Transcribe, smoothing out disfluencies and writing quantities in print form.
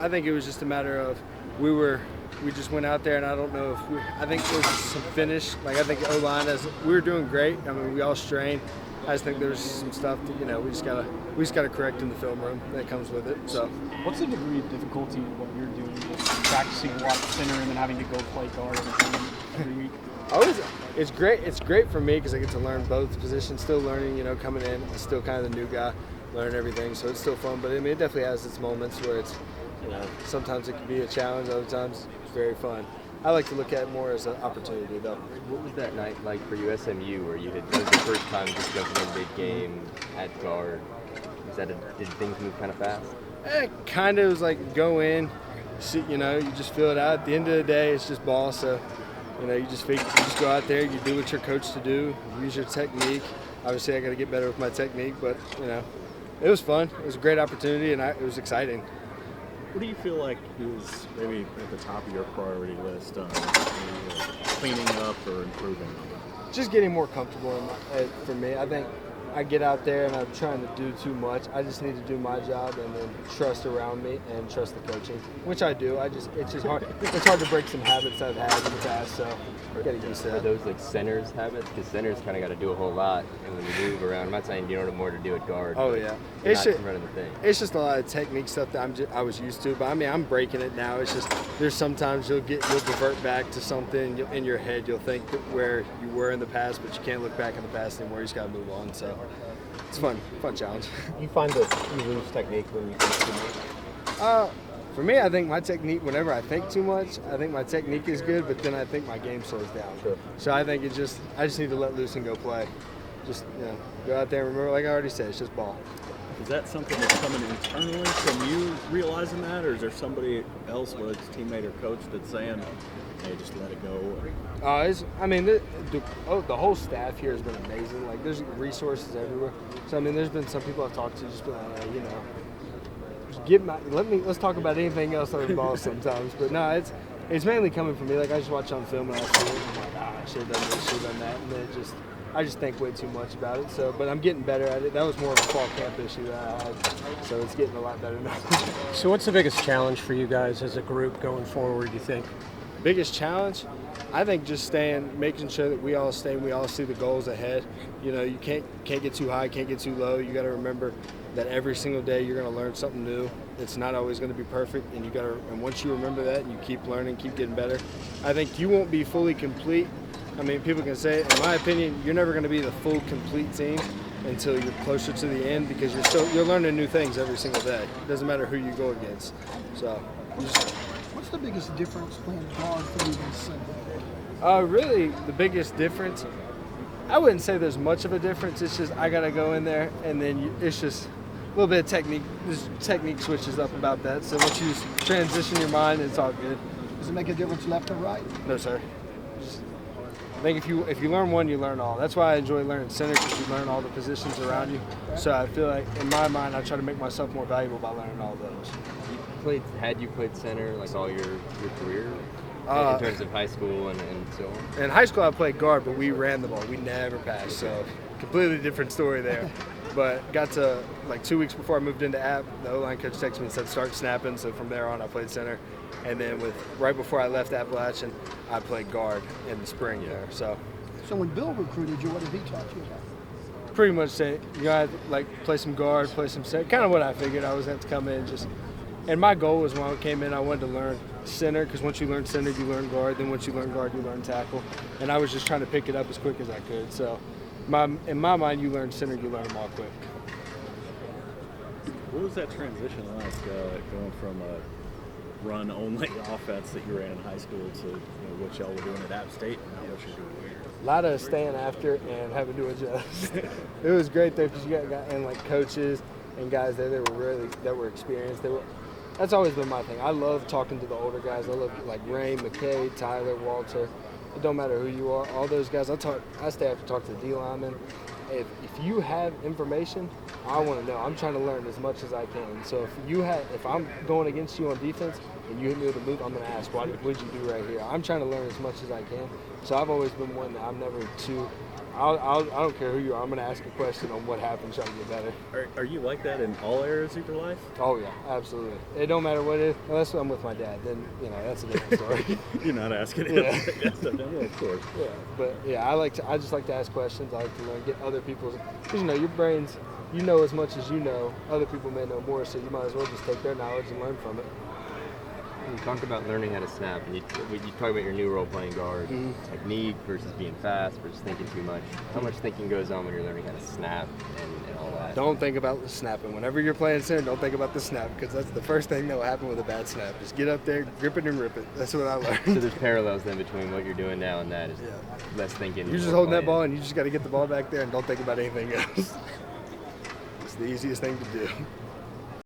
I think it was just a matter of we just went out there, and I don't know if I think there was some finish. Like, I think O-line, we were doing great. I mean, we all strained. I just think there's some stuff that, we just gotta correct in the film room that comes with it. So, what's the degree of difficulty in what you're doing, just practicing a lot of center and then having to go play guard every week? It's great. It's great for me because I get to learn both positions. Still learning, coming in, still kind of the new guy, learning everything. So it's still fun. But I mean, it definitely has its moments where it's, sometimes it can be a challenge. Other times it's very fun. I like to look at it more as an opportunity, though. What was that night like for you, SMU, where you had it was the first time just jumping in mid-game at guard? Did things move kind of fast? Kind of was like go in, see, you just feel it out. At the end of the day, it's just ball. So, you just go out there, you do what you're coached to do, use your technique. Obviously, I got to get better with my technique, but it was fun. It was a great opportunity, and it was exciting. What do you feel like is maybe at the top of your priority list, cleaning up or improving? Just getting more comfortable for me. I think I get out there and I'm trying to do too much. I just need to do my job and then trust around me and trust the coaching, which I do. It's just hard. It's hard to break some habits I've had in the past, so I got to get used to that. Are those like centers habits? Because centers kind of got to do a whole lot, and when you move around, I'm not saying you don't have more to do at guard. Oh yeah, it's just running the thing. It's just a lot of technique stuff that I was used to, but I mean I'm breaking it now. It's just there's sometimes you'll revert back to something in your head. You'll think where you were in the past, but you can't look back in the past anymore. You just got to move on. So. It's fun challenge. You find that you lose technique when you think too much? For me, I think my technique, whenever I think too much, I think my technique is good, but then I think my game slows down. Sure. So I think I just need to let loose and go play. Just go out there and remember, like I already said, it's just ball. Is that something that's coming internally from you realizing that, or is there somebody else, whether it's teammate or coach, that's saying, hey, just let it go? The whole staff here has been amazing. Like, there's resources everywhere. So, I mean, there's been some people I've talked to just be like, let's talk about anything else on the ball sometimes. But no, it's mainly coming from me. Like, I just watch on film and I see it and I'm like, I should have done this, should have done that. And then I just think way too much about it. So, but I'm getting better at it. That was more of a fall camp issue that I had. So it's getting a lot better now. So what's the biggest challenge for you guys as a group going forward, you think? Biggest challenge? I think just making sure that we all see the goals ahead. You can't get too high, can't get too low. You got to remember that every single day you're going to learn something new. It's not always going to be perfect, and once you remember that and you keep learning, keep getting better, I think you won't be fully complete. I mean, people can say it. In my opinion, you're never going to be the full complete team until you're closer to the end because you're learning new things every single day. It doesn't matter who you go against. So, what's the biggest difference playing guard for you than center? Really, the biggest difference, I wouldn't say there's much of a difference. It's just I got to go in there, and then it's just a little bit of technique. This technique switches up about that. So once you transition your mind, it's all good. Does it make a difference left or right? No, sir. I think if you learn one, you learn all. That's why I enjoy learning center, because you learn all the positions around you. So I feel like, in my mind, I try to make myself more valuable by learning all those. Had you played center like all your career? In terms of high school and so on? In high school, I played guard, but we ran the ball. We never passed, so completely different story there. But got to, 2 weeks before I moved into App, the O-line coach texted me and said, start snapping. So from there on, I played center. And then right before I left Appalachian, I played guard in the spring there. So when Bill recruited you, what did he talk to you about? Pretty much say, you got to play some guard, play some center. Kind of what I figured. I was going to have to come in and my goal was when I came in, I wanted to learn center, because once you learn center, you learn guard. Then once you learn guard, you learn tackle. And I was just trying to pick it up as quick as I could. So in my mind, you learn center, you learn them all quick. What was that transition like, going from a run-only offense that you ran in high school to what y'all were doing at App State and now what you're doing here? A lot of staying after and having to adjust. It was great though, because you got coaches and guys there that were experienced. That's always been my thing. I love talking to the older guys. I love Ray, McKay, Tyler, Walter. It don't matter who you are. All those guys. I stay after talk to the D linemen, if you have information, I want to know. I'm trying to learn as much as I can. So if I'm going against you on defense and you hit me with a move, I'm going to ask, what'd you do right here? I'm trying to learn as much as I can. So I've always been one that I'm never too. I don't care who you are. I'm going to ask a question on what happened, trying to get better. Are you like that in all areas of your life? Oh yeah, absolutely. It don't matter what it is, unless I'm with my dad. Then that's a different story. You're not asking him. Yeah. No, of course. Yeah, but yeah, I just like to ask questions. I like to learn, get other people's, because your brains, you know as much as you know. Other people may know more, so you might as well just take their knowledge and learn from it. You talk about learning how to snap, and you talk about your new role playing guard, technique versus being fast versus thinking too much. How much thinking goes on when you're learning how to snap and all that? Don't think about the snapping. Whenever you're playing center, don't think about the snap, because that's the first thing that will happen with a bad snap. Just get up there, grip it and rip it. That's what I learned. So there's parallels then between what you're doing now and that is less thinking. You're just holding that ball, and you just got to get the ball back there and don't think about anything else. It's the easiest thing to do.